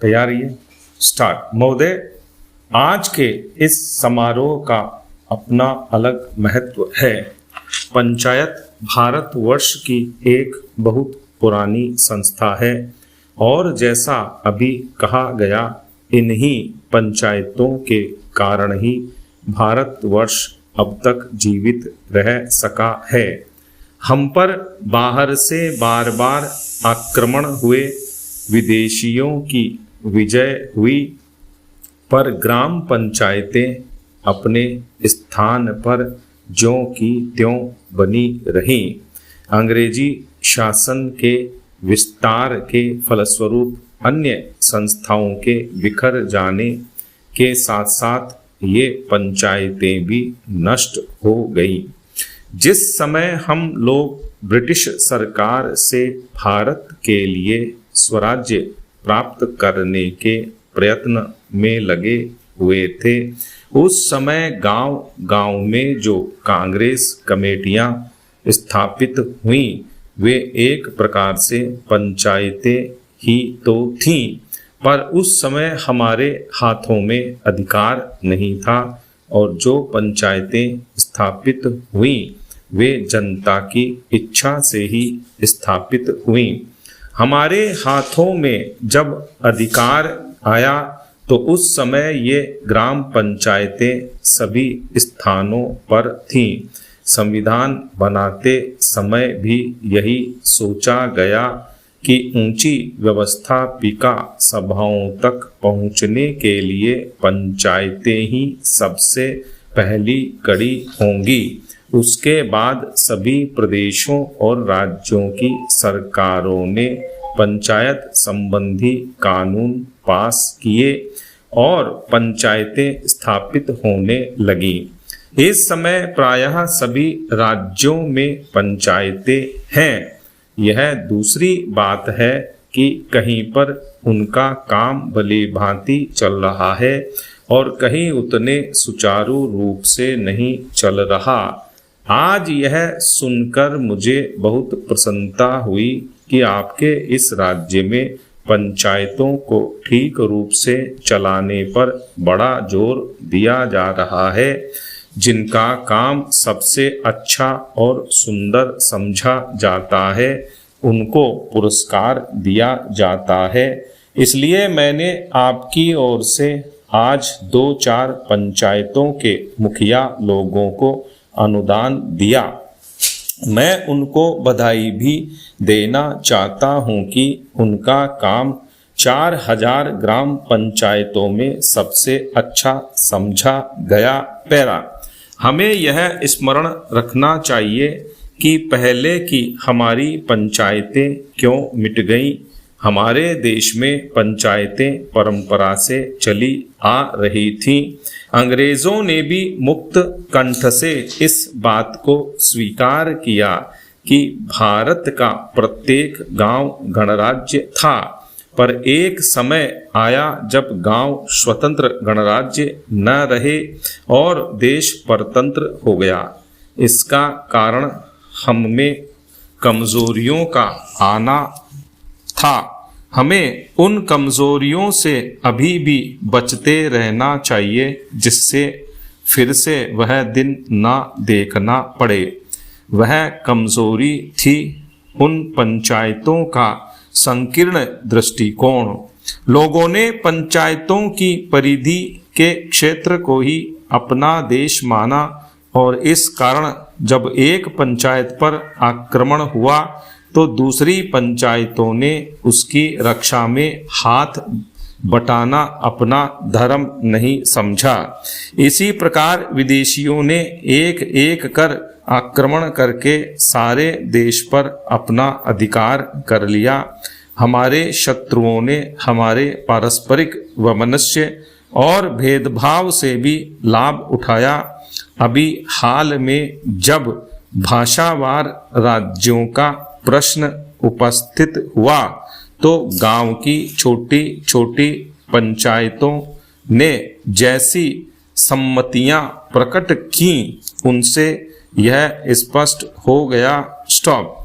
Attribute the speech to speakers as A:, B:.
A: तैयारी है, स्टार्ट। महोदय, आज के इस समारोह का अपना अलग महत्व है। पंचायत भारतवर्ष की एक बहुत पुरानी संस्था है और जैसा अभी कहा गया, इन्हीं पंचायतों के कारण ही भारतवर्ष अब तक जीवित रह सका है। हम पर बाहर से बार बार आक्रमण हुए, विदेशियों की विजय हुई, पर ग्राम पंचायतें अपने स्थान पर ज्यों की त्यों बनी रहीं। अंग्रेजी शासन के विस्तार के फलस्वरूप अन्य संस्थाओं के बिखर जाने के साथ साथ ये पंचायतें भी नष्ट हो गई। जिस समय हम लोग ब्रिटिश सरकार से भारत के लिए स्वराज्य प्राप्त करने के प्रयत्न में लगे हुए थे, उस समय गांव गांव में जो कांग्रेस कमेटियां स्थापित हुईं, वे एक प्रकार से पंचायतें ही तो थीं, पर उस समय हमारे हाथों में अधिकार नहीं था और जो पंचायतें स्थापित हुईं वे जनता की इच्छा से ही स्थापित हुईं। हमारे हाथों में जब अधिकार आया तो उस समय ये ग्राम पंचायतें सभी स्थानों पर थीं। संविधान बनाते समय भी यही सोचा गया कि ऊंची व्यवस्थापिका सभाओं तक पहुंचने के लिए पंचायतें ही सबसे पहली कड़ी होंगी। उसके बाद सभी प्रदेशों और राज्यों की सरकारों ने पंचायत संबंधी कानून पास किए और पंचायतें स्थापित होने लगीं। इस समय प्रायः सभी राज्यों में पंचायतें हैं। यह दूसरी बात है कि कहीं पर उनका काम भली भांति चल रहा है और कहीं उतने सुचारू रूप से नहीं चल रहा। आज यह सुनकर मुझे बहुत प्रसन्नता हुई कि आपके इस राज्य में पंचायतों को ठीक रूप से चलाने पर बड़ा जोर दिया जा रहा है। जिनका काम सबसे अच्छा और सुंदर समझा जाता है, उनको पुरस्कार दिया जाता है। इसलिए मैंने आपकी ओर से आज 2-4 पंचायतों के मुखिया लोगों को अनुदान दिया। मैं उनको बधाई भी देना चाहता हूं कि उनका काम 4000 ग्राम पंचायतों में सबसे अच्छा समझा गया। पैरा, हमें यह स्मरण रखना चाहिए कि पहले की हमारी पंचायतें क्यों मिट गईं। हमारे देश में पंचायतें परंपरा से चली आ रही थीं। अंग्रेजों ने भी मुक्त कंठ से इस बात को स्वीकार किया कि भारत का प्रत्येक गांव गणराज्य था, पर एक समय आया जब गांव स्वतंत्र गणराज्य न रहे और देश परतंत्र हो गया। इसका कारण हम में कमजोरियों का आना था। हमें उन कमजोरियों से अभी भी बचते रहना चाहिए जिससे फिर से वह दिन ना देखना पड़े। वह कमजोरी थी उन पंचायतों का संकीर्ण दृष्टिकोण। लोगों ने पंचायतों की परिधि के क्षेत्र को ही अपना देश माना और इस कारण जब एक पंचायत पर आक्रमण हुआ तो दूसरी पंचायतों ने उसकी रक्षा में हाथ बटाना अपना धर्म नहीं समझा। इसी प्रकार विदेशियों ने एक एक कर आक्रमण करके सारे देश पर अपना अधिकार कर लिया। हमारे शत्रुओं ने हमारे पारस्परिक वैमनस्य और भेदभाव से भी लाभ उठाया। अभी हाल में जब भाषावार राज्यों का प्रश्न उपस्थित हुआ तो गांव की छोटी छोटी पंचायतों ने जैसी सम्मतियां प्रकट की, उनसे यह स्पष्ट हो गया। स्टॉप।